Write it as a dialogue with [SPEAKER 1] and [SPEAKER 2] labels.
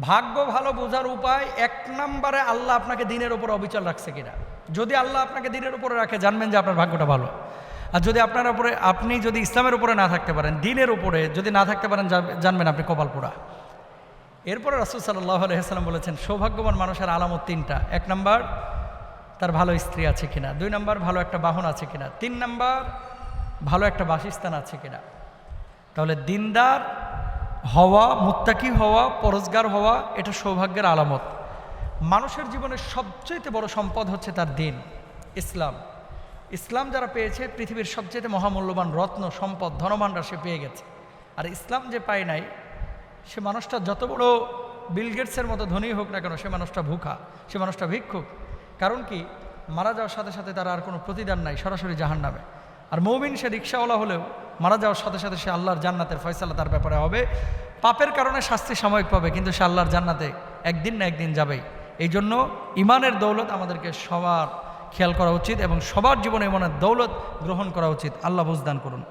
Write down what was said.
[SPEAKER 1] ভাগ্য ভালো বোঝার উপায়, এক নম্বরে আল্লাহ আপনাকে দিনের উপর অবিচল রাখছে কিনা। যদি আল্লাহ আপনাকে দিনের উপরে রাখে, জানবেন যে আপনার ভাগ্যটা ভালো। আর যদি আপনার উপরে, আপনি যদি ইসলামের উপরে না থাকতে পারেন, দিনের উপরে যদি না থাকতে পারেন, জানবেন আপনি কপাল পোড়া। এরপরে রাসূল সাল্লাল্লাহু আলাইহি ওয়াসাল্লাম বলেছেন, সৌভাগ্যবান মানুষের আলামত তিনটা। এক নম্বর, তার ভালো স্ত্রী আছে কিনা। দুই নম্বর, ভালো একটা বাহন আছে কিনা। তিন নম্বর, ভালো একটা বাসস্থান আছে কিনা। তাহলে দিনদার হওয়া, মুত্তাকি হওয়া, পরহেজগার হওয়া, এটা সৌভাগ্যের আলামত। মানুষের জীবনের সবচেয়ে বড় সম্পদ হচ্ছে তার দিন, ইসলাম। ইসলাম যারা পেয়েছে, পৃথিবীর সবচেয়ে মহামূল্যবান রত্ন, সম্পদ, ধনভাণ্ডার সে পেয়ে গেছে। আর ইসলাম যে পায় নাই, সে মানুষটা যত বড় বিল গেটসের মতো ধনী হোক না কেন, সে মানুষটা ভুখা, সে মানুষটা ভিক্ষুক। কারণ কি, মারা যাওয়ার সাথে সাথে তার আর কোনো প্রতিদান নাই, সরাসরি জাহান্নামে। আর মুমিন সে রিকশাওয়ালা হলেও মারা যাওয়ার সাথে সাথে সে আল্লাহর জান্নাতের ফয়সালা তার ব্যাপারে হবে। পাপের কারণে শাস্তি সাময়িক পাবে, কিন্তু সে আল্লাহর জান্নাতে একদিন না একদিন যাবেই। এই জন্য ইমানের দৌলত আমাদেরকে সবার খেয়াল করা উচিত এবং সবার জীবনে ইমানের দৌলত গ্রহণ করা উচিত। আল্লাহ বুঝদান করুন।